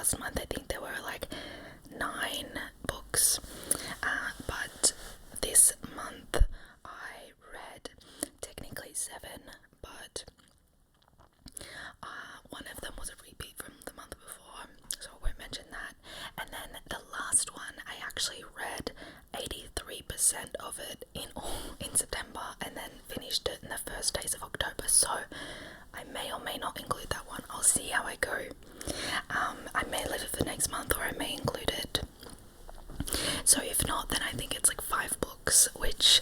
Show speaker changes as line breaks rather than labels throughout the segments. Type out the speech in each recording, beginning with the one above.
last month I think there were like 9 books, but this month I read technically 7, but one of them was a repeat from the month before, so I won't mention that. And then the last one, I actually read 83% of it in September, and then finished it in the first days of October, so I may or may not include that one. I'll see how I go. I may leave it for next month, or I may include it. So if not, then I think it's like 5 books, which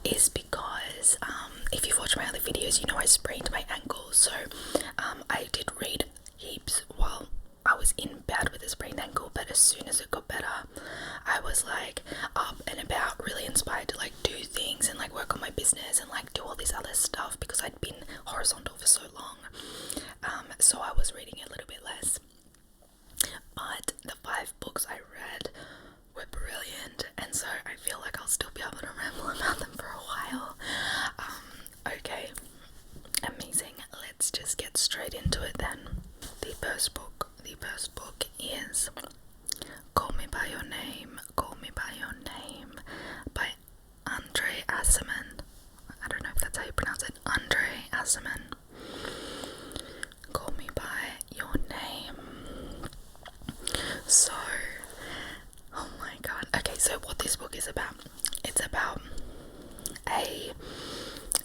is because if you've watched my other videos, you know I sprained my ankle, so I did read heaps while I was in bed with a sprained ankle, but as soon as it got better, I was like up and about, really inspired to like do things and like work on my business and like do all this other stuff, because I'd been horizontal for so long. So I was reading a little bit less, but the 5 books I read were brilliant, and so I feel like I'll still be able to ramble about them for a while. Okay, amazing. Let's just get straight into it then. The first book is Call Me By Your Name, Call Me By Your Name by Aciman. I don't know if that's how you pronounce it. Aciman. Call Me By Your Name. So, oh my god. Okay, so what this book is about, it's about a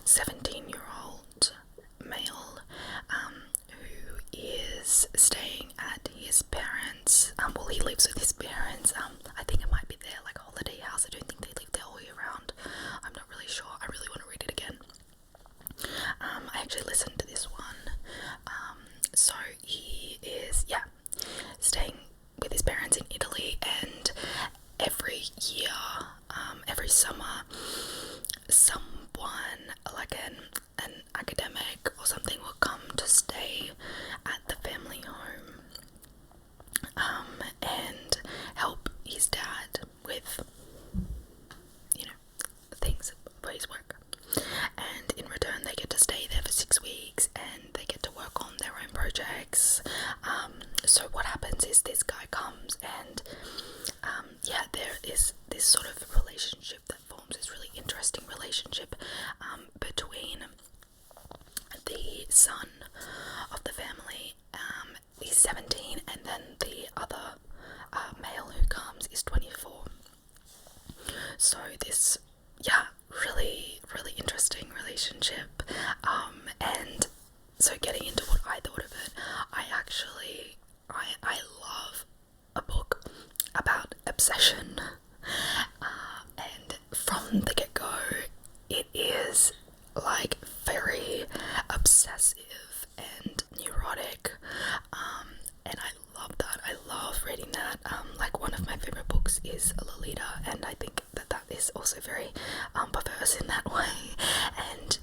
17-year-old male who is staying at his parents', well, he lives with his parents. I think it might be their like holiday house. I don't think they live there all year round. I'm not really sure. I really want to read it again. I actually listened to this one. So he is, staying with his parents in Italy, and every year, every summer, someone like an academic or something will come to stay at the family home, and help his dad with, things for his work. And in return, they get to stay there for 6 weeks, and they get to work on their own projects. So what happens is this guy comes, and there is this sort of relationship that forms, this really interesting relationship between the son of the family. He's 17, and then the other male who comes is 24. So this, really, really interesting relationship. And so getting into what I thought of it, I love a book about obsession, and from the get-go, it is like very obsessive and neurotic, and I love that. I love reading that. Like one of my favorite books is Lolita, and I think that is also very perverse in that way. And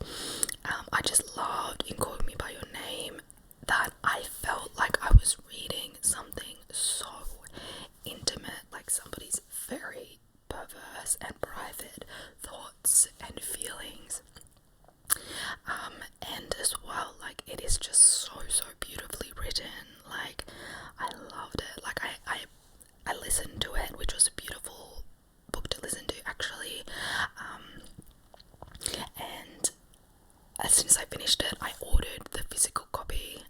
I just loved in Call Me By Your Name that I felt like I was reading something so intimate, like somebody's very perverse and private thoughts and feelings. And as well, like, it is just so beautifully written. Like, I loved it. Like, I listened to it, which was a beautiful book to listen to, actually. And as soon as I finished it, I ordered the physical copy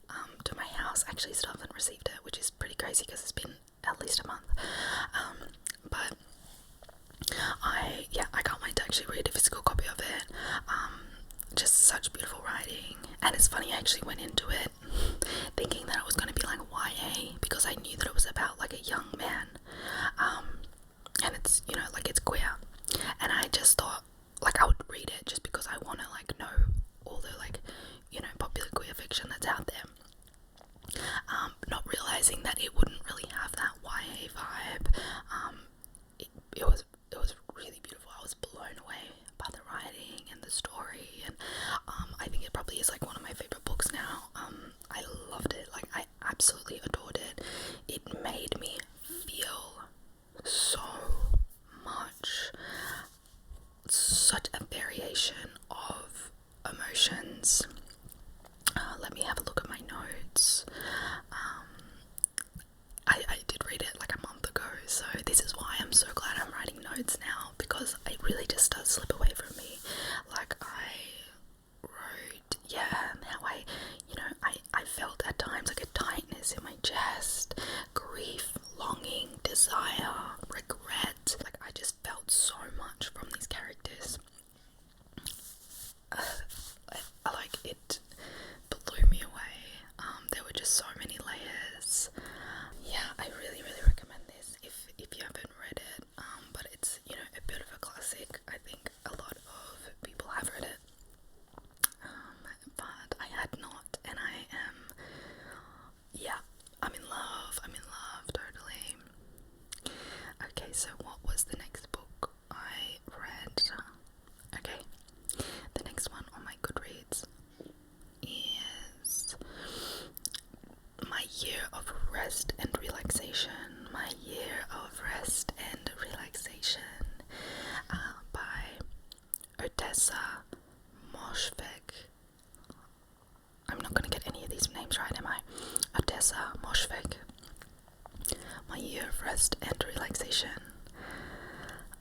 to my house. Actually, still haven't received it, which is pretty crazy because it's been at least a month. But I can't wait to actually read a physical copy of it. Just such beautiful writing. And it's funny, I actually went into it thinking that it was going to be like YA, because I knew that it was about like a young man, and it's, like, it's queer, and I just thought like I would read it just because I want to like know all the like, popular queer fiction that's out there, not realizing that it wouldn't really have that YA vibe. It was really beautiful. I was blown away by the writing and the story, and I think it probably is like one of my favorite books now. I loved it. Like, I absolutely adored it. It made me feel so much, such a variation of emotions. Let me have a look at my notes. read it like a month ago, so this is why I'm so glad I'm writing notes now, because it really just does slip away from me. Like I wrote, how I felt at times like a tightness in my chest, grief, longing, desire, regret. Like I just felt so much from these characters. Like it blew me away. There were just so many layers. Yeah, I really recommend this if you haven't read it. But it's, a bit of a classic. I think a lot of people have read it. But I had not, and I'm in love, totally. Okay, so what was the next book I read? Okay, the next one on my Goodreads is My Year of Rest and Relaxation. My Year of Rest and Relaxation by Ottessa, Moshfegh. I'm not going to get any of these names right, am I? Ottessa, Moshfegh. My Year of Rest and Relaxation.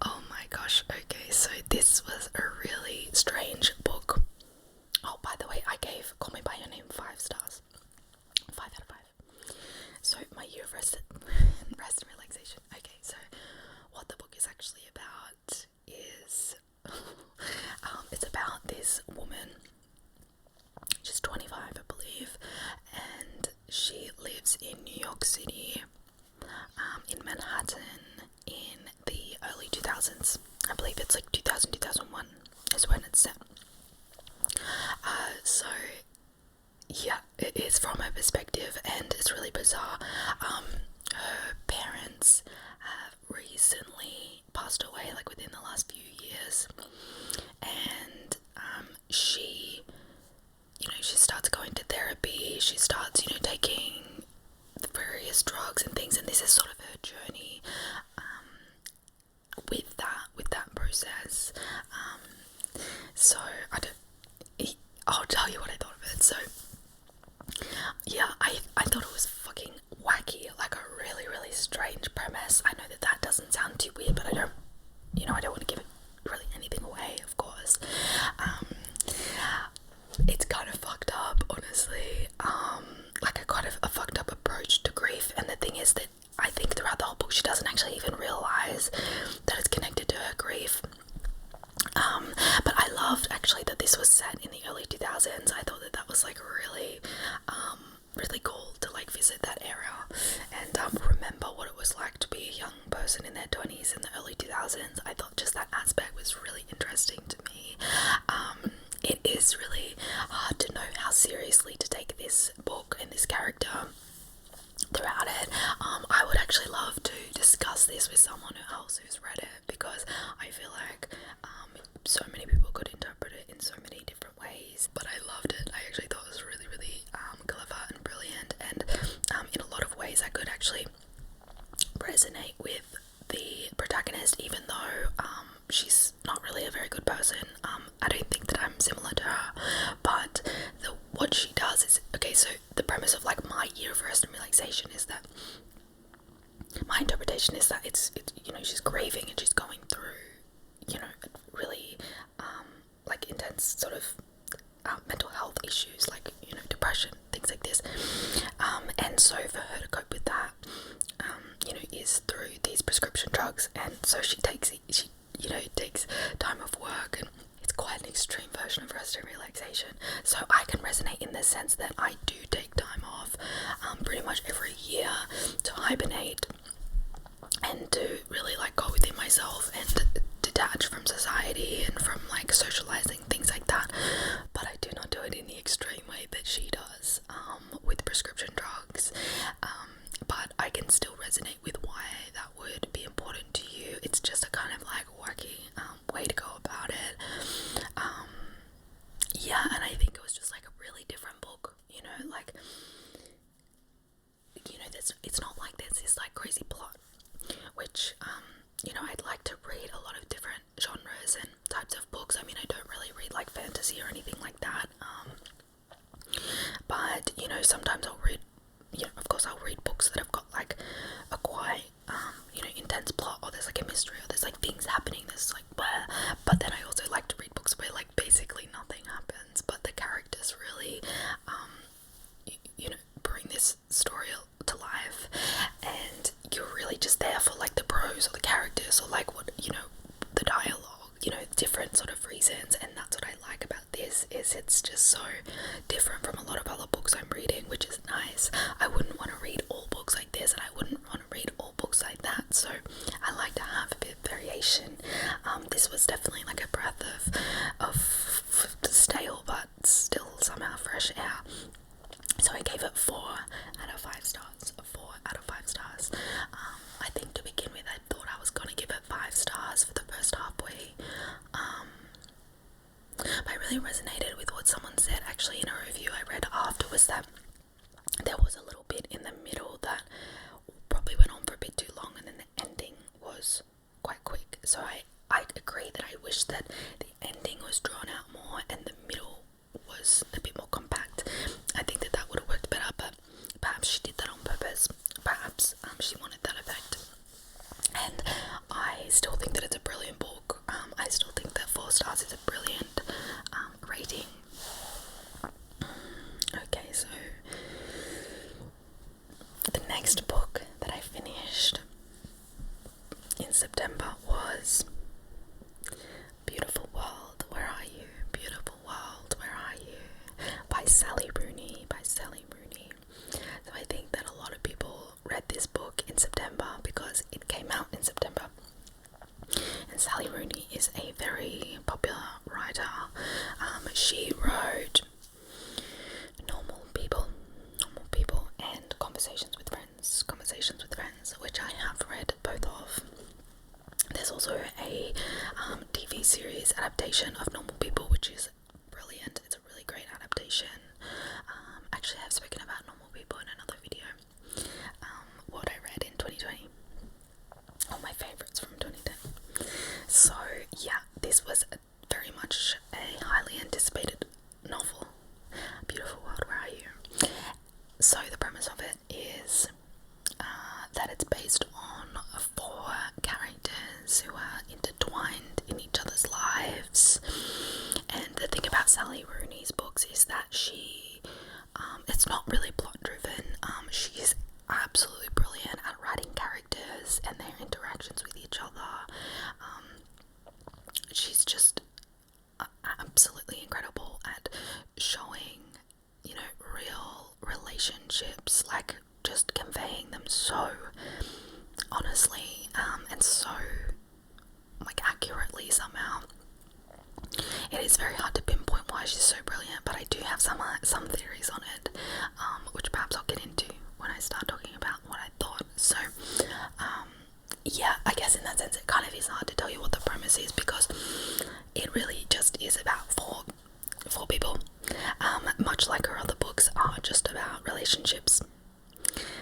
Oh my gosh, okay, so this was a really strange book. Oh, by the way, I gave Call Me By Your Name 5 stars. 5 out of 5. So, My Year of Rest and Relaxation. Okay, so what the book is actually about is it's about this woman. She's 25, I believe, and she lives in New York City, in Manhattan, in the early 2000s. I believe it's like 2000, 2001 is when it's set. So yeah, it is from her perspective, and it's really bizarre. Her parents have recently passed away, like within the last few years, and she starts going to therapy. She starts, taking the various drugs and things, and this is sort of her journey with that process. So I'll tell you what I thought of it. So yeah, I thought it was fucking wacky, like a really strange premise. I know that doesn't sound too weird, but I don't want to give it really anything away, of course. It's kind of fucked up, honestly. Like a kind of a fucked up approach to grief, and the thing is that I think throughout the whole book she doesn't actually even realise that it's connected to her grief. But I loved actually that this was set in the early 2000s. I thought that was like really cool to like visit that era and remember what it was like to be a young person in their 20s in the early 2000s. I thought just that aspect was really interesting to me. It is really hard to know how seriously to take this book and this character throughout it. I would actually love to discuss this with someone else who's read it, because I feel like so many people could interpret it in so many different ways, but I loved it. I actually thought it was really clever and brilliant, and in a lot of ways I could actually resonate with the protagonist, even though she's not really a very good person. I don't think that I'm similar to her, but what she does is, okay, so the premise of like My Year of Rest and Relaxation is that my interpretation is that it's she's grieving and she's going through really like intense sort of mental health issues, like depression, things like this, and so for her to cope with that is through these prescription drugs, and so she takes time off work, and it's quite an extreme version of rest and relaxation. So I can resonate in the sense that I do take time off pretty much every year to hibernate and to really like go within myself and detach from society and from like socializing, things like that. But I do not do it in the extreme way that she does with prescription drugs. But I can still resonate with why that would be important to you. It's just a kind of like wacky way to go about it. Yeah, and I think it was just like a really different book, like, it's not like there's this like crazy plot, which, I'd like to read a lot of different genres and types of books. I mean, I don't really read like fantasy or anything like that, but, sometimes I'll read, of course I'll read books that have got like like a quite intense plot, or there's like a mystery, or there's like things happening, there's like blah. But then I also like to read books where like basically nothing happens, but the characters really bring this story to life, and you're really just there for like the prose or the characters, or like what the dialogue, different sort of reasons. And that's what I like about this, is it's just so different from a lot of other books I'm reading, which is nice. I wouldn't want to read all books like this, and I wouldn't want to read all books like that, so I like to have a bit of variation. This was definitely like a breath of stale but still somehow fresh air. So I gave it 4 out of 5 stars. 4 out of 5 stars. I think to begin with, I thought I was going to give it 5 stars for the first halfway. But I really resonated with what someone said actually in a review I read after, was that there was a little bit in the middle that probably went on for a bit too long, and then the ending was quite quick. So I agree that I wish that the ending was drawn out more and the middle was a bit more compact. I think that would have worked better, but perhaps she did that on purpose. Perhaps she wanted that effect. And I still think that it's a brilliant book. I still think that 4 stars is a brilliant rating. Okay, so the next book that I finished in September was Beautiful World, Where Are You? Beautiful World, Where Are You? By Sally Rooney. So I think that a lot of people read this book in September because it came out in September. And Sally Rooney is a very popular writer. She wrote Normal People, and Conversations with Friends, which I have read both of. There's also a TV series adaptation of Normal People, which is brilliant. It's a really great adaptation. Actually, I've spoken about Normal People in another video. What I read in 2020. All my favourites from 2010. So, yeah, this was very much a highly anticipated novel. Beautiful World, Where Are You? So, the premise of it is that it's based on 4 characters who are intertwined in each other's lives. And the thing about Sally Rooney's books is that it's not really plot driven. She's absolutely brilliant at writing characters and their interactions with each other. She's just absolutely incredible at showing, real relationships, like just conveying them so honestly, and so like accurately somehow. It is very hard to pinpoint why she's so brilliant, but I do have some theories on it, which perhaps I'll get into when I start talking about what I thought. So, yeah, I guess in that sense it kind of is hard to tell you what the premise is, because it really just is about four people, much like her other books are just about relationships,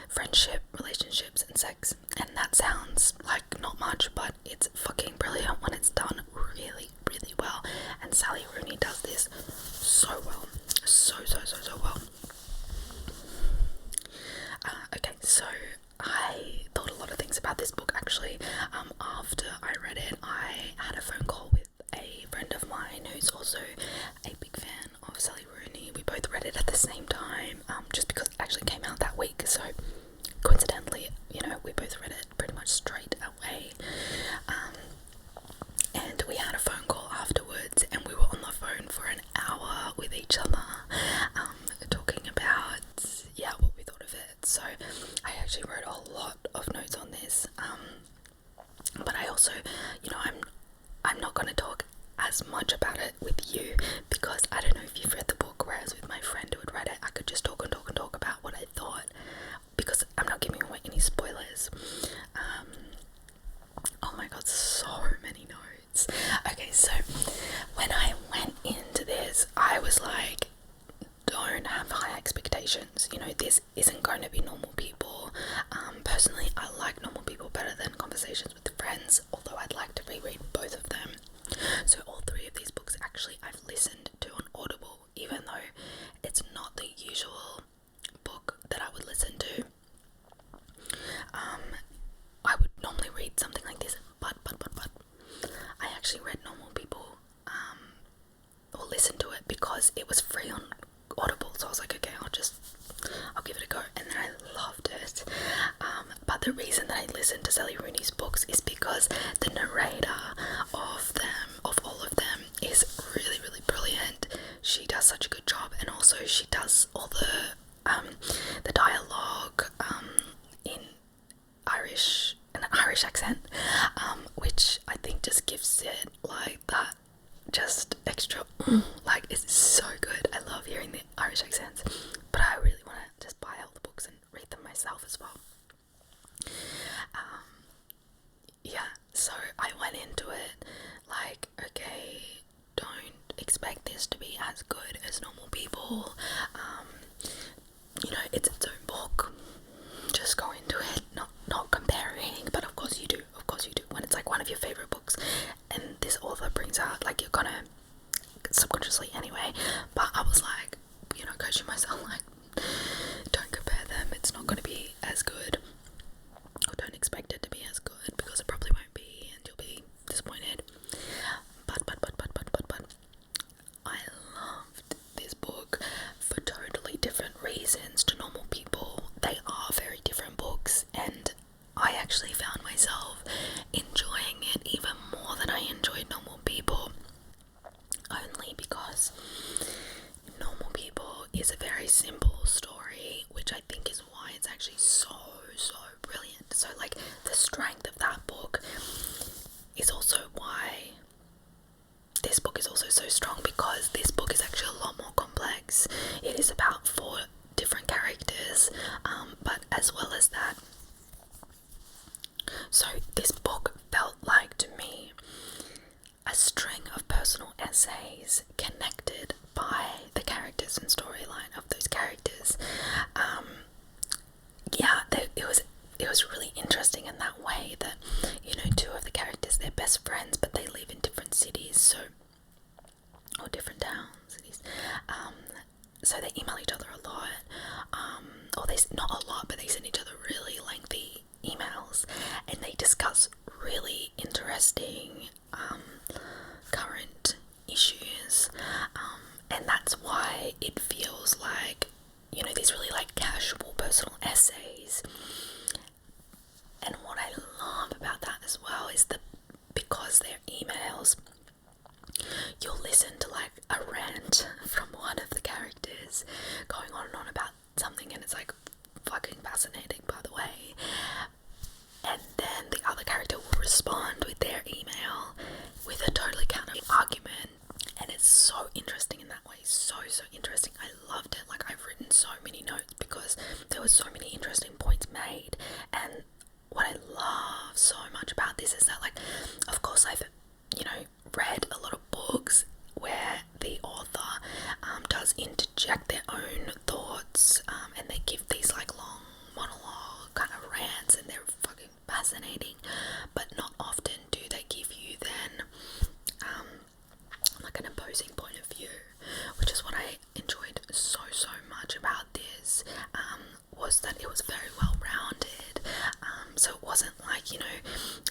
friendship, relationships, and sex. And that sounds like not much, but it's fucking brilliant when it's done really, really well. And Sally Rooney does this so well. So well. Okay, so I thought a lot of things about this book actually. After I read it, I had a phone call with a friend of mine who's also a big fan of Sally Rooney. We both read it at the same time, just because it actually came out that week, so coincidentally, we both read it pretty much straight away. And we had a phone call afterwards, and we were on the phone for an hour with each other, talking about, what we thought of it. So I actually wrote a lot of notes on this, but I also, I'm not going to talk as much about it with you, because I don't know if you've read the book, whereas with my friend who had read it, I could just talk about what I thought, because I'm not giving away any spoilers. Oh my god, so many notes. Okay, so when I went into this, I was like, don't have high expectations. This isn't going to be Normal People. Personally, I like Normal People better than Conversations with Friends, although I'd like to reread both of them. So all 3 of these books actually I've listened to on Audible, even though it's not the usual book that I would listen to. because it was free on Audible, so I was like, okay, I'll give it a go, and then I loved it. But the reason that I listened to Sally Rooney's books is because the narrator of all of them, is really, really brilliant. She does such a good job, and also she does all the dialogue in an Irish accent, which I think just gives it like that just extra, like, it's so good. I love hearing the Irish accents, but I really want to just buy all the books and read them myself as well. Yeah, so I went into it like, okay, don't expect this to be as good as Normal People. It's its own book. Just go into it, not comparing, but of course you do. When it's like one of your favorite books, and this author brings out, like, you're gonna subconsciously anyway. But I was like, coaching myself, like, don't compare them. It's not gonna be as good, or don't expect it to be as good, because it probably won't be, and you'll be disappointed. But I loved this book for totally different reasons to Normal People. They are very different books, and I actually found myself enjoying it even more than I enjoyed Normal People, only because Normal People is a very simple story, which I think is why it's actually so brilliant. So, like, the strength of that book is also why this book is also so strong, because this book is actually a lot more complex. It is about 4 different characters, but as well as that, so this book felt like, to me, a string of personal essays connected by the characters and storyline of those characters. It was really interesting in that way that, 2 of the characters, they're best friends, but they live in different cities, or different towns, cities. So they email each other a lot, or not a lot, but they send each other really lengthy emails, and they discuss really interesting current issues, and that's why it feels like, these really, like, casual personal essays. And what I love about that as well is that because they're emails, you'll listen to, like, a rant from one of the characters going on and on about something, and it's like fucking fascinating, by the way. And then the other character will respond with their email with a totally counter argument, and it's so interesting in that way. So interesting. I loved it. Like, I've written so many notes because there were so many interesting points made. And what I love so much about this is that, like, of course I've read a lot of books where the author does interject their own thoughts, and they give these, like, long monologue kind of rants, and they're fucking fascinating, but not often do they give you then like an opposing point of view, which is what I enjoyed so much about this, was that it was very well rounded. So it wasn't like,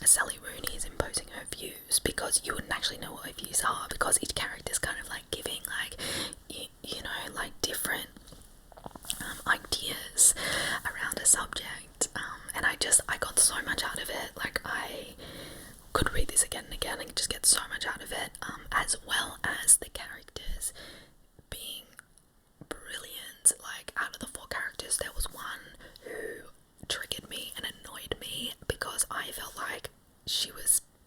Sally Rooney is imposing her views, because you wouldn't actually know what her views are, because each character is kind of like giving, like, like different ideas around a subject, and I got so much out of it. Like, I could read this again and again and just get so much out of it, as well as the characters being brilliant. Like, out of the 4 characters, there was one who triggered me and annoyed me, because I felt like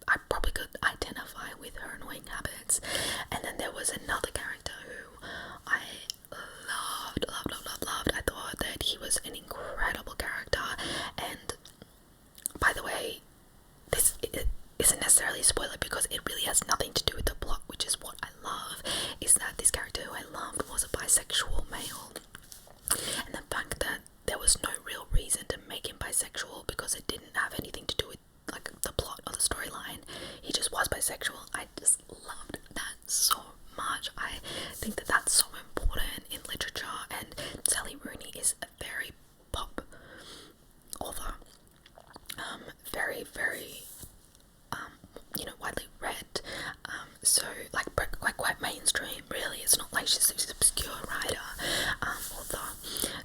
I probably could identify with her annoying habits. And then there was another character who I loved. I thought that he was an incredible character, and by the way, this isn't necessarily a spoiler, because it really has nothing to do with the plot, which is what I love, is that this character who I loved was a bisexual male, and the fact that there was no real reason to make him bisexual, because it didn't have anything to do with, like, the plot or the storyline. He just was bisexual. I just loved that so much. I think that that's so important in literature, and Sally Rooney is a very pop author, very widely read, so, like, quite mainstream, really. It's not like she's this obscure writer, author.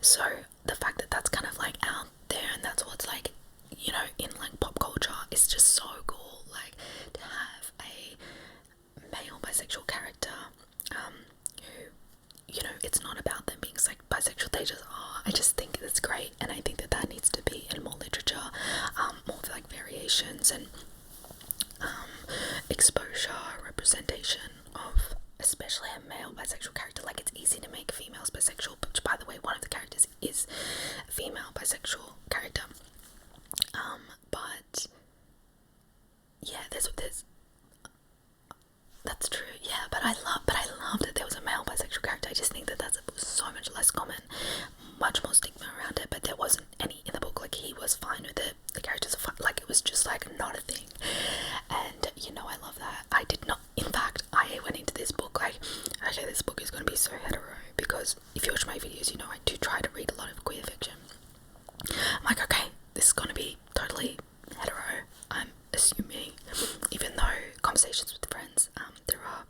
So the fact that that's kind of like out there and that's what's like, you know, in like pop culture is just so cool. Like to have a male bisexual character who, you know, it's not about them being like bisexual, they just are. I just think it's great, and I think that that needs to be in more literature, more like variations and exposure, representation of especially a male bisexual character. Like it's easy to make females bisexual, which by the way, one of the characters is a female bisexual character. But yeah, there's that's true. Yeah, but I love that there was a male bisexual character. I just think that that's so much less common, much more stigma around it. But there wasn't any in the book. Like he was fine with it. The characters are fine. Like it was just like not a thing. And you know, I love that. I did not. In fact, I went into this book like, okay, this book is going to be so hetero, because if you watch my videos, you know I do try to read a lot of queer fiction. I'm like, okay, this is going to be totally hetero, I'm assuming, even though conversations with friends, there are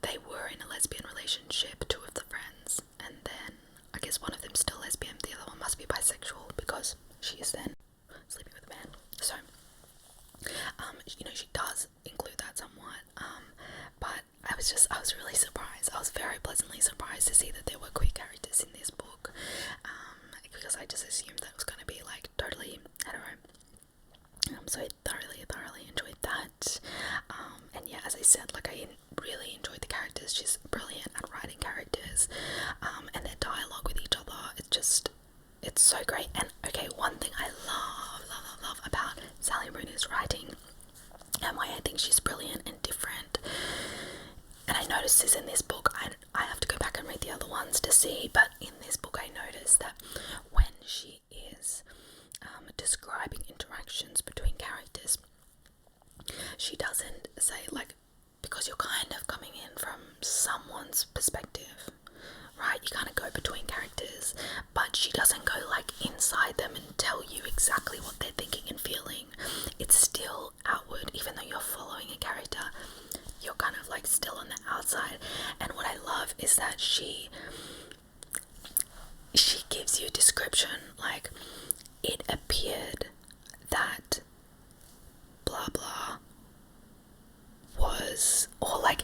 they were in a lesbian relationship, two of the friends, and then I guess one of them's still lesbian, the other one must be bisexual because she is then sleeping with a man. So you know, she does include that somewhat, but I was really surprised. I was very pleasantly surprised to see that there were queer characters in this book, because I just assumed that it was going to be like totally hetero. So I thoroughly enjoyed that. And yeah, as I said, like I really enjoyed the characters. She's brilliant at writing characters, and their dialogue with each other. It's so great. And okay, one thing I love about Sally Rooney's writing, and why I think she's brilliant and different, and I noticed this in this book, I have to go back and read the other ones to see, but in this book I noticed that when she is describing interactions between characters, she doesn't say like, because you're kind of coming in from someone's perspective, right? You kind of go between characters, but she doesn't go like inside them and tell you exactly what they're thinking and feeling. It's still outward, even though you're following a character, you're kind of like still on the outside. And what I love is that she gives you a description, like it appeared that blah blah was, or like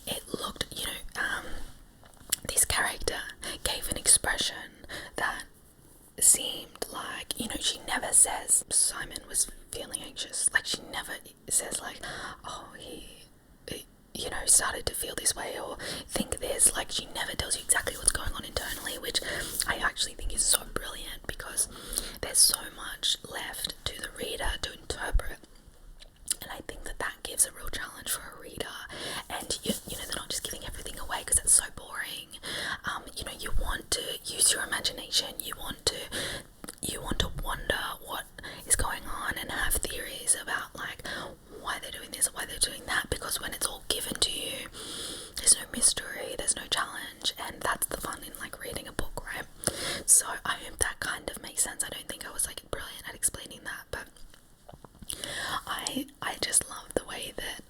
it looked, you know, this character gave an expression that seemed like, you know, she never says Simon was feeling anxious. Like she never says like, oh, he you know, started to feel this way or think this. Like she never tells you exactly what's going on internally, which I actually think is so brilliant, because there's so much left to the reader to interpret. And I think that that gives a real challenge for a reader. And you know, they're not just giving everything away because it's so boring. You know, you want to use your imagination. You want to wonder what is going on and have theories about like why they're doing this or why they're doing that. Because when it's all given to you, there's no mystery, there's no challenge, and that's the fun in like reading a book, right? So I hope that kind of makes sense. I don't think I was like brilliant at explaining that, but I just love the way that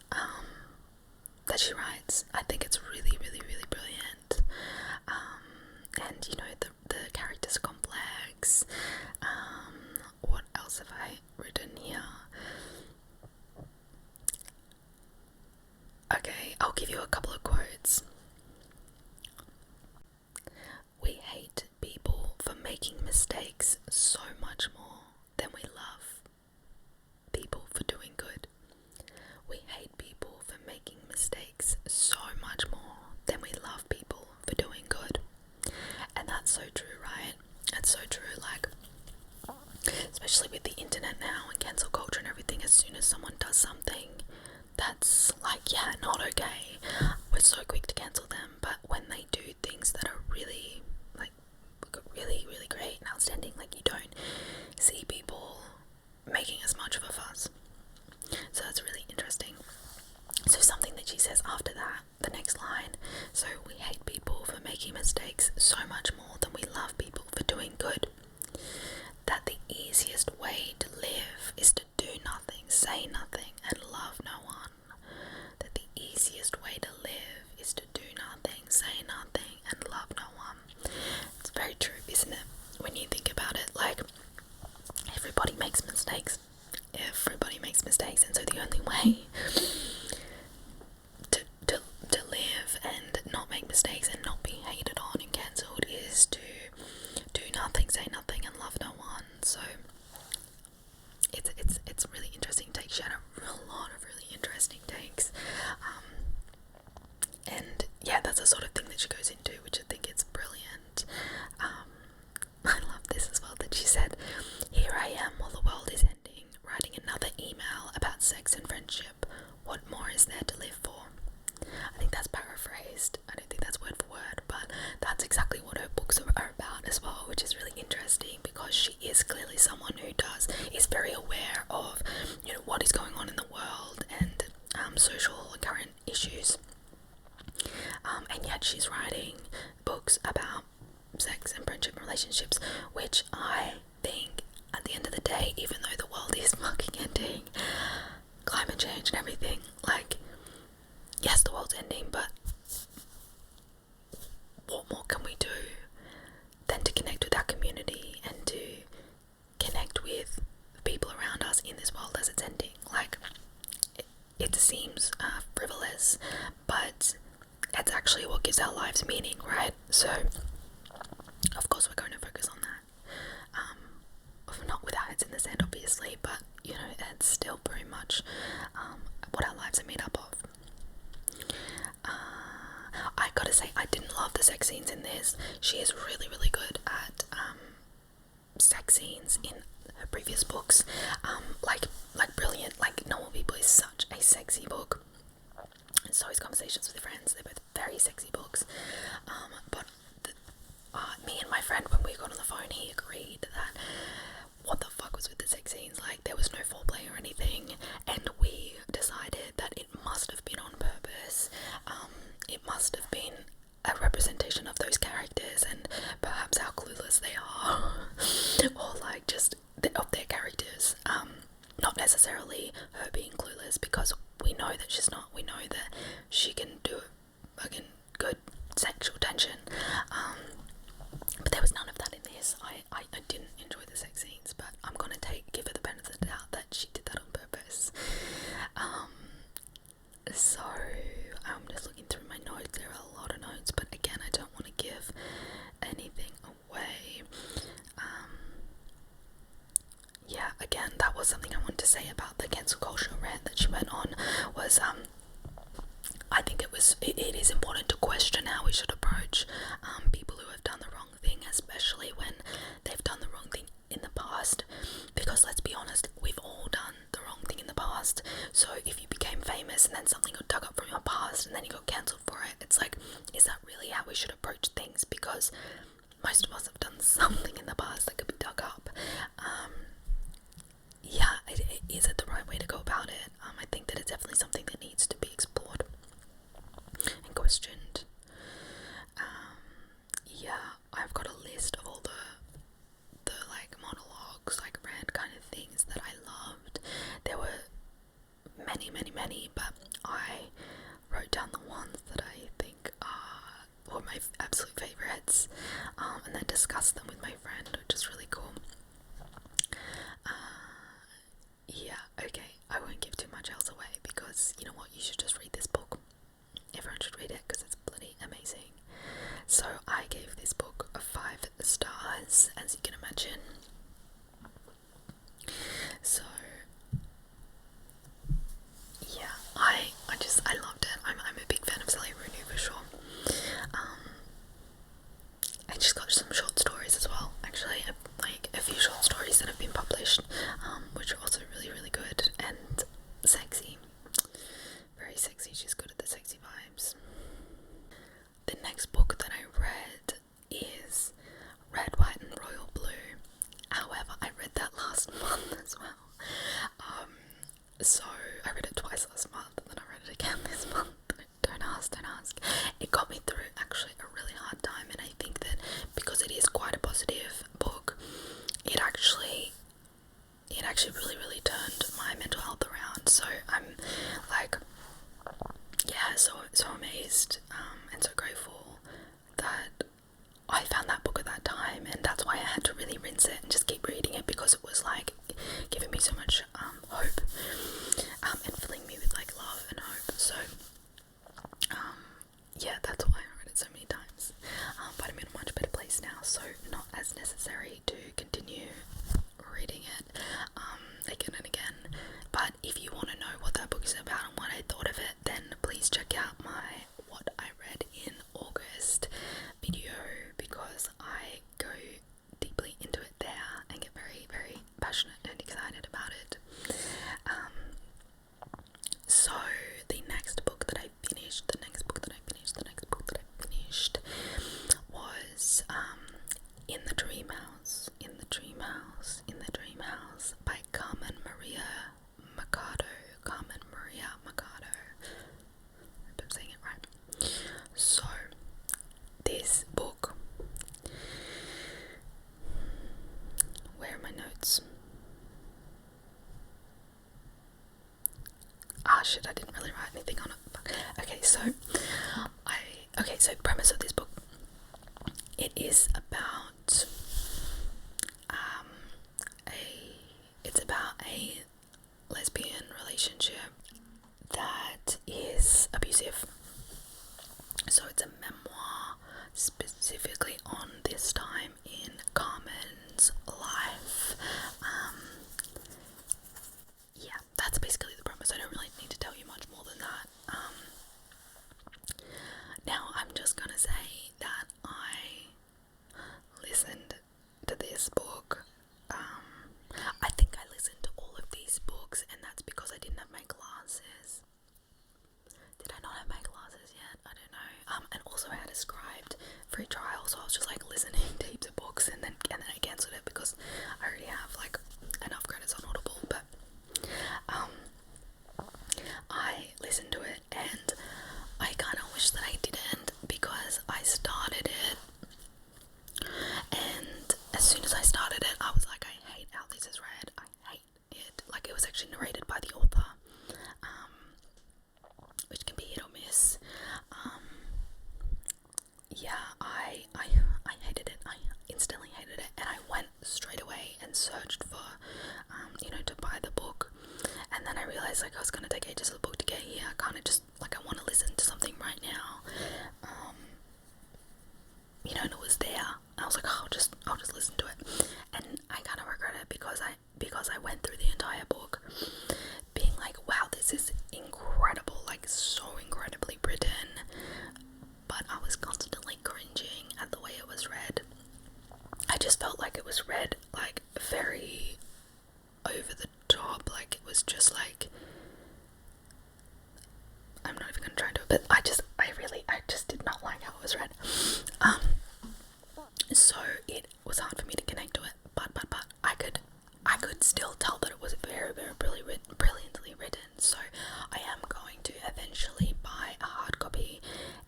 that she writes. I think it's really brilliant. And you know, the characters are complex. What else have I written here? Okay, I'll give you a couple of quotes. We hate people for making mistakes so much more than we love people for doing good. We hate people for making mistakes so much more than we love people for doing good. And that's so true, right? It's so true. Like, especially with the internet now and cancel culture and everything, as soon as someone does something that's like, yeah, not okay, we're so quick to cancel them. But when they do things that are really like really great and outstanding, like you don't see people making as much of a fuss. So that's really interesting. So something that she says after that, the next line, so we hate people for making mistakes so much more than we love people for doing good. That the easiest way to live is to do nothing, say nothing, and love no one. is clearly someone who is very aware of, you know, what is going on in the world and social current issues. And yet she's writing books about sex and friendship and relationships, which I think at the end of the day, even though the world is fucking ending, climate change and everything, like, yes, the world's ending, but what more can we do than to connect with our community and to connect with the people around us in this world as it's ending? Like, it seems frivolous, but it's actually what gives our lives meaning, right? So of course we're going to focus on that, not with our heads in the sand obviously, but you know, it's still very much what our lives are made up of. I gotta say, I didn't love the sex scenes in this. She is really, really good at sex scenes in her previous books. Like brilliant. Like Normal People is such a sexy book. And so is Conversations with Friends. They're both very sexy books. But me and my friend, when we got on the phone, he agreed that what the fuck was with the sex scenes? Like, there was no foreplay or anything, and we decided that it must have been on purpose. It must have been a representation of those characters and perhaps how clueless they are, or like just of their characters. Not necessarily her being clueless, because we know that she's not. We know that she can do fucking good sexual tension. But there was none of that in this. I didn't enjoy the sex scenes, but I'm gonna give her the benefit of the doubt that she did that on purpose. So I'm just looking through my notes. There are a lot of notes, but again, I don't want to give anything away. Yeah, again, that was something I wanted to say about the cancel culture rant that she went on, was I think it is important to question how we should approach people who have done the wrong thing, especially when they've done the wrong thing in the past, because let's be honest, we've all done the wrong thing in the past. So if you became famous and then something got dug up from your past and then you got cancelled for it, it's like, is that really how we should approach things? Because most of us have done something in the past that could be dug up. Is it the right way to go about it? I think that it's definitely something that needs to be explored and questioned. I've got a list of all the like monologues, like rant kind of things that I loved. There were many, but I wrote down the ones that I think were my absolute favourites, and then discussed them with my friend, which is really cool. Okay, I won't give too much else away, because you know what, you should just read this book. Everyone should read it, because it's bloody amazing. So I gave this book 5 stars, as you can imagine. So yeah, I loved it. I'm a big fan of Rooney for sure. And she's got some short stories as well, actually, like a few short stories that have been published, which are also really, really good and sexy. Very sexy. She's good at the sexy vibes. The next book that I read is Red, White and Royal Blue. However, I read that last month as well. So I read it twice last month, and then I read it again this month. Don't ask. It got me through actually a really hard time, and I think that because it is quite a positive book, it actually really, really turned my mental health around. So I'm like, yeah, so amazed and so grateful that I found that book at that time, and that's why I had to really rinse it and just keep reading it, because it was like giving me so much hope, and filling me with like love and hope. So yeah, that's why I read it so many times, but I'm in a much better place now, so not as necessary to continue reading it again and again. But if you want to know what that book is about and what I thought of it, then please check out my What I Read in August video, because I go deeply into it there and get very, very passionate and excited about it. So the next book that I finished was In the Dream House. shit, I didn't really write anything on it. Okay, so premise of this book, it is about a lesbian relationship that is abusive. So it's a memoir specifically on this time in Carmen's life. Yeah, that's basically the premise. I don't really need to tell you much more than that. Now I'm just gonna say that I listened to this book. I think I listened to all of these books, and that's because I didn't have my glasses. Did I not have my glasses yet? I don't know. And also I had a scribed free trial, so I was just like listening to heaps of books, and then I cancelled it because I already have like enough credits on Audible. But I listened to it, and I kind of wish that I didn't, because I started it, and as soon as I started it, I was like, I hate how this is read. I hate it. Like, it was actually narrated by the author, which can be hit or miss. Yeah, I hated it. I instantly hated it, and I went straight away and searched for, to buy the book, and then I realized, like, I was gonna take ages for the book to get here. I kind of just, like, I want to listen to something right now, and it was there. I was like, oh, I'll just listen to it, and I kind of regret it because I went through the entire book being like, wow, this is incredible, like, so incredibly written, but I was constantly cringing at the way it was read. I just felt like it was read, like, very over the top. Like, it was just like, I'm not even gonna try to, but I just did not like how it was read. So it was hard for me to connect to it, but I could still tell that it was very, very brilliantly written. So I am going to eventually buy a hard copy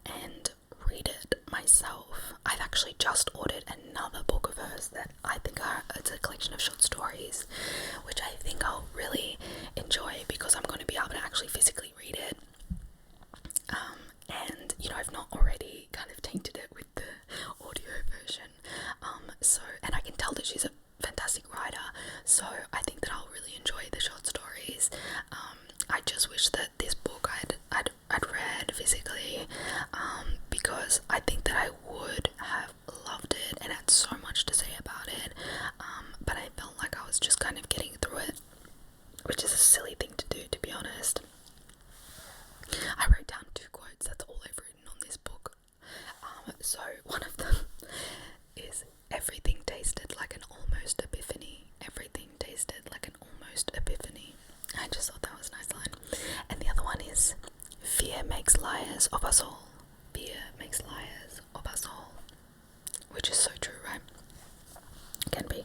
and read it myself. I've actually just ordered another book of hers that I think it's a collection of short stories, which I think I'll really enjoy because I'm going to be able to actually physically read it. And I've not already kind of tainted it with the audio version. And I can tell that she's a fantastic writer, so I think that I'll really enjoy the short stories. I just wish that this book I'd read physically, because I think that I would have loved it and had so much to say about it, but I felt like I was just kind of getting through it, which is a silly thing to do, to be honest. I wrote down 2 quotes, that's all I've written on this book. So one of them is, everything tasted like an almost epiphany. Everything tasted like an almost epiphany. I just thought that was a nice line. And the other one is, fear makes liars of us all. Fear makes liars of us all. Which is so true, right? Can be.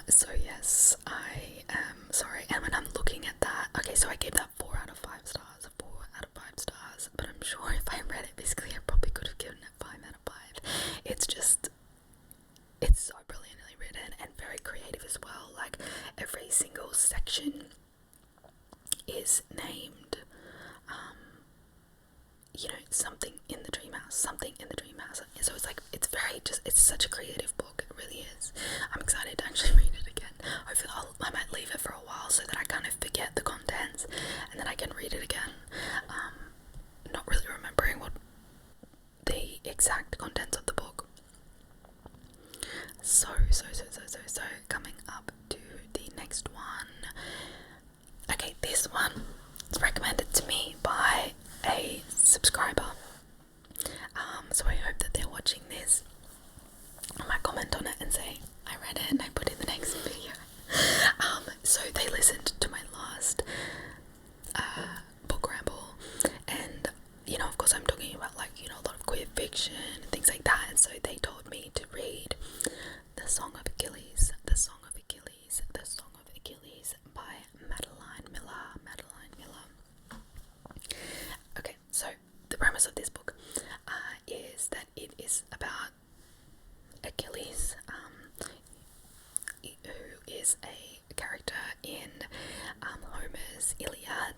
So yes, I am sorry. And when I'm looking at that, okay, so I gave that 4 out of 5 stars. 4 out of 5 stars. But I'm sure if I read it physically, I probably could have given it 5 out of 5. It's so brilliantly written and very creative as well. Like, every single section is named, something in the dream house, something in the dream house. So it's like, it's such a creative book. It really is. I'm excited to actually read it again. Hopefully I might leave it for a while so that I kind of forget the contents and then I can read it again. Not really remembering what the exact contents of the book. So coming up to the next one. Okay, this one is recommended to me by a subscriber. So I hope that they're watching this. I might comment on it and say, I read it and I put in the next video. So they listened to my last book ramble, and of course I'm talking about, like, a lot of queer fiction and things like that, and so they told me to read The Song of Achilles, The Song of Achilles, The Song of Achilles by Madeline Miller. Okay, so the premise of this book is that it is about Achilles, who is a character in Homer's Iliad,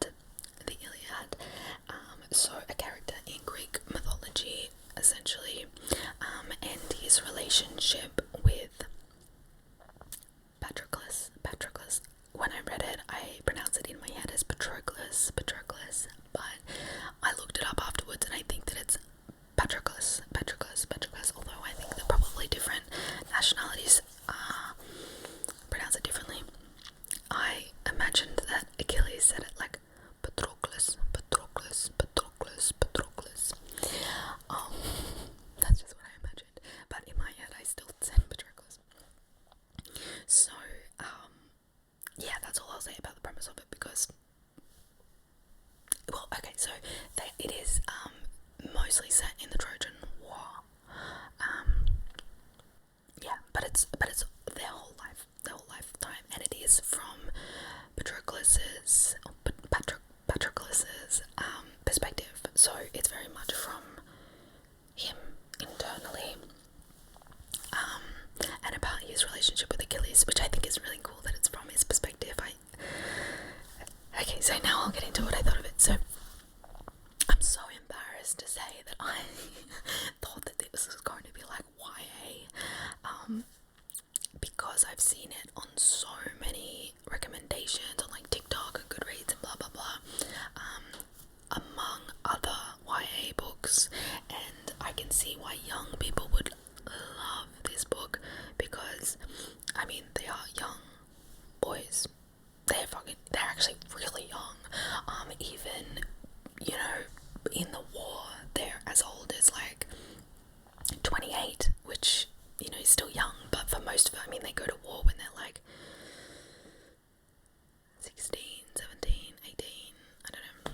obviously set in the Trojan War. But it's their whole lifetime, and it is from Patroclus's perspective. So it's very much from him internally, and about his relationship with Achilles, which I think is really cool that it's from his perspective. Okay, so now I'll get into what I thought of it. So I'm so embarrassed to say that I thought that this was going to be like YA, because I've seen it on so many recommendations on like TikTok and Goodreads and blah blah blah, among other YA books, and I can see why young people would love this book, because I mean, they are young boys. They're actually really young. Even, you know, in the war, they're as old as like 28, which, you know, is still young, but for most of them, I mean, they go to war when they're like 16, 17, 18, I don't know.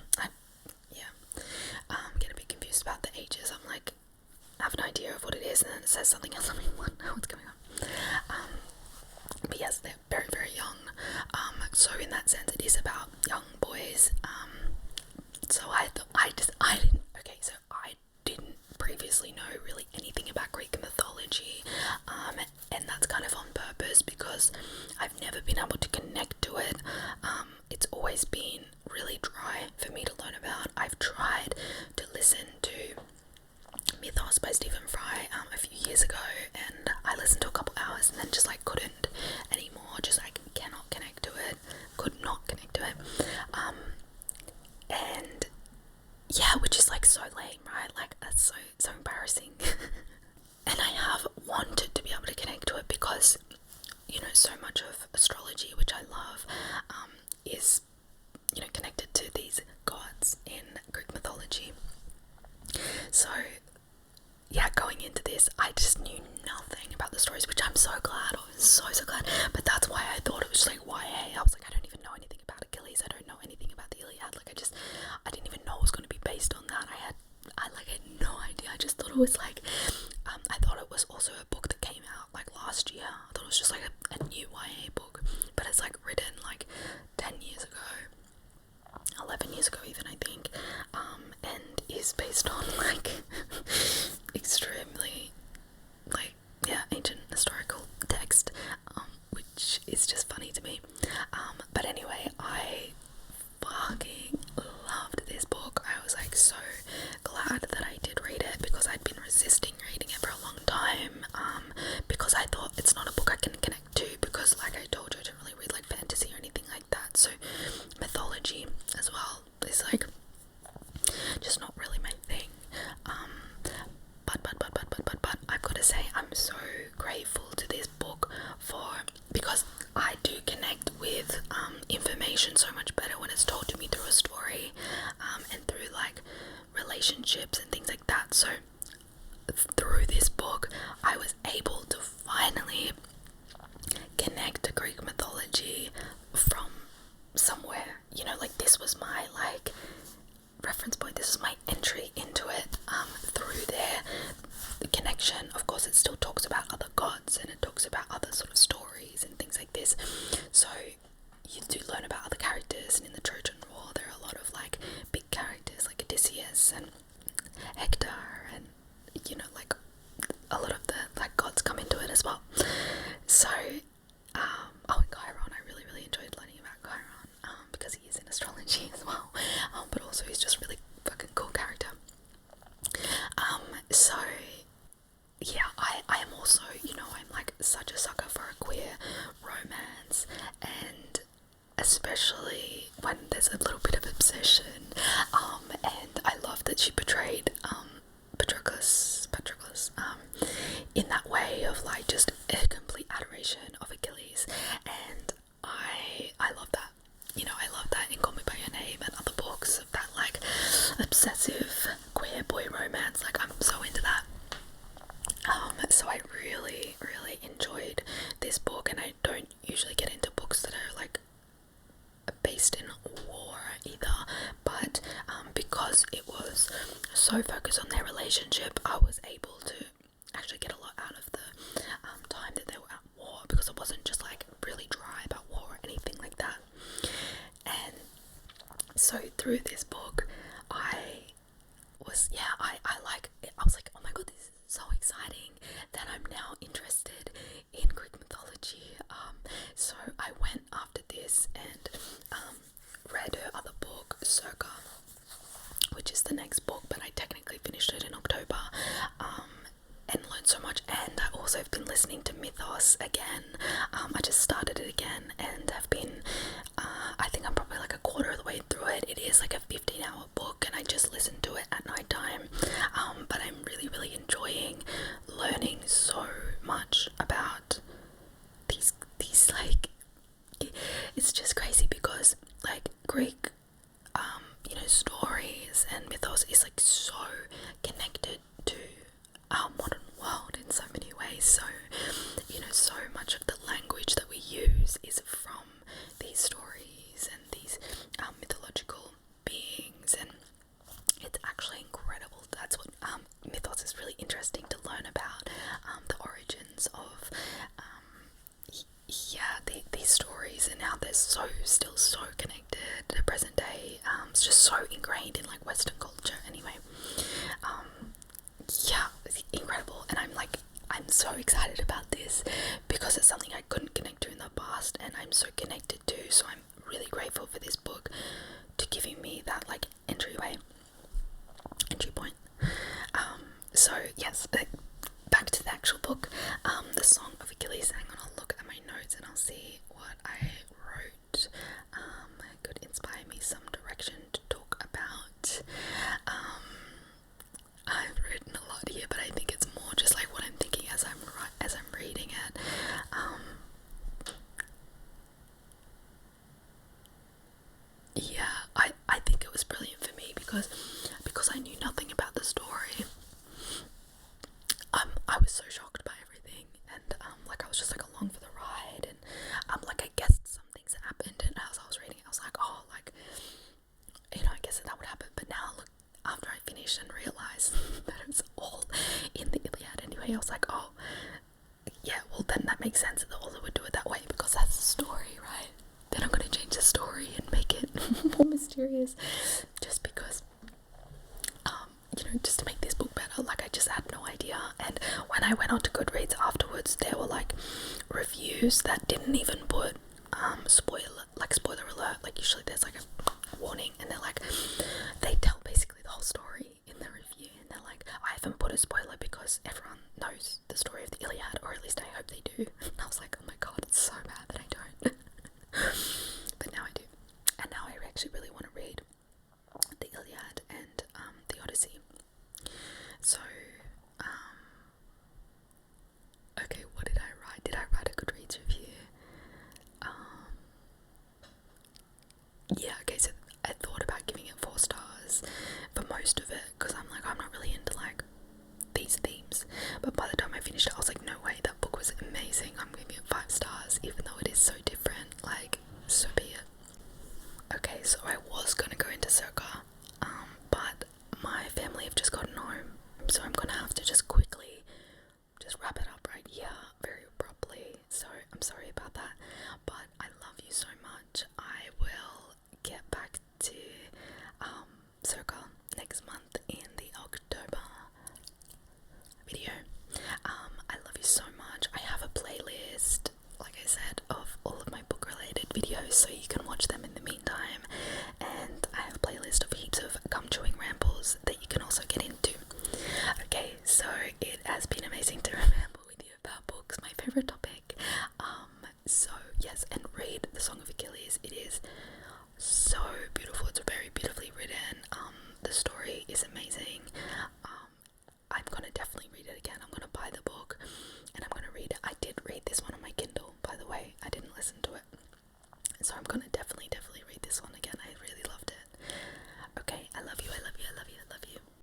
I'm getting a bit confused about the ages. I'm like, I have an idea of what it is, and then it says something else. I mean, what's going on? But yes, they're very, very young. So in that sense, it is about young boys. So I didn't previously know really anything about Greek mythology, and that's kind of on purpose, because I've never been able to connect to it. It's always been really dry for me to learn about. I've tried to listen to Mythos by Stephen Fry a few years ago, and I listened to a couple hours and then just like couldn't anymore, just like cannot connect to it, could not connect to it, and yeah, which is like so lame, right? Like, that's so embarrassing. And I have wanted to be able to connect to it because, you know, so much of astrology, which I love, is, you know, connected to these gods in Greek mythology. So yeah, going into this, I just knew nothing about the stories, which I'm so glad. I was so glad. But that's why I thought it was just like YA. I was like, I don't even know anything about Achilles. I don't know anything about the Iliad. Like, I didn't even know it was going to be based on that. I had no idea. I just thought it was like, I thought it was also a book that came out like last year. I thought it was just like a new YA book, but it's like written like 10 years ago, 11 years ago even, I think, and is based on like extremely like, yeah, ancient historical text, which is just funny to me. But anyway, I fucking loved this book. I was like so glad that I did read it, because I'd been resisting reading it for a long time, because I thought it's not a book I can connect to, because like I told you, I don't really read like fantasy or anything like that, so mythology as well is like just not really my thing. But I've got to say, I'm so grateful to this book because I do connect with information so much better when it's told to me through a story, and through like relationships and things like that. So through this book, I was able to finally connect to Greek mythology from somewhere, you know, like this was my like reference point, this is my entry into it, through the connection. Of course, it still talks about other gods, and it talks about other sort of stories and things like this, so you do learn about other characters. And in the Trojan War, there are a lot of like big characters like Odysseus and Hector, and you know, like a lot of the like gods come into it as well. So and Chiron, I really enjoyed learning about Chiron, because he is in astrology as well, but also he's just really fucking cool character. So yeah, I am also, you know, I'm like such a sucker for a queer romance, and especially when there's a little bit of obsession, and I love that she portrayed Patroclus, in that way of like just a complete adoration of Achilles, and I love that. You know, I love that in Call Me By Your Name and other books of that like obsessive queer boy romance. Like, I'm so into that. So I really enjoyed this book, and I don't usually get into books that are like based in war either, but because it was so focused on their relationship, I was able to actually get a lot out of the time that they were at war, because it wasn't just like really dry about war or anything like that. And so through this book, I was like, oh my god, this is so exciting that I'm now interested in Greek mythology. So I went after this and read her other book, Circa, which is the next book, but I technically finished it in October, and learned so much. And I also have been listening to Mythos again. I just started it again and have been, I think I'm probably like a quarter of the way through it. It is like a 15-hour book, and I just listen to it at night time, but I'm really, really enjoying learning so much about these like, it's just crazy, because like Greek stories and mythos is like so connected to our modern world in so many ways. So so much of the language that we use is from these stories and these mythological beings, and it's actually incredible. That's what mythos is really interesting to learn about, the origins of these stories, and how they're still so connected to present day. It's just so ingrained in like Western culture anyway. It's incredible, and I'm so excited about this because it's something I couldn't connect to in the past, and I'm so connected to. So I'm really grateful for this book to giving me that like entry point. So yes, back to the actual book, the Song of Achilles. Hang on, I'll look at my notes and I'll see what I wrote. Could inspire me some direction to talk about. I've written a lot here, but I think it's more just like what I'm thinking as I'm reading it. I think it was brilliant for me because I knew nothing about the story. I was so shocked by everything, and I was just like along for the ride, and I guessed some things that happened, and as I was reading it, I was like, oh, like, I guess that would happen. But now look, after I finished and realized that it was all in the Iliad anyway, I was like, oh yeah, well then that makes sense that the author would do it that way, because that's the story, right? Then I'm gonna change the story and make it more mysterious, just because just to make this book better. Like, I just had no idea. And when I went on to Goodreads afterwards, there were like reviews that didn't even put spoiler alert. Like, usually there's like a warning, and they're like, they tell basically the whole story in the review, and they're like, I haven't put a spoiler because everyone knows the story of the Iliad, or at least I hope they do. And I was like, oh my god, it's so bad that I don't. But now I do, and now I actually really want to read the Iliad and the Odyssey. So okay, what did I write? Did I write a Goodreads review? Okay, so I thought about giving it 4 stars for most of it, because I'm not really into like these themes. But by the time I finished it, I was like, no way, that book was amazing. I'm giving it 5 stars, even though it is so different. Like, so be it. Okay, so I was gonna go into Circa, but my family have just gotten home, so I'm gonna have to just quickly just wrap it up right here very abruptly. So I'm sorry about that, but I love you so much. I will get back to Circa next month in the October video. I love you so much. I have a playlist, like I said, of all of my book related videos, so you can watch them in the meantime, and I have a playlist of heaps of gum chewing rambles that you can also get into. Okay, so it has been amazing to ramble with you about books, my favorite topic. So yes, and read The Song of Achilles. It is so beautiful. It's very beautifully written.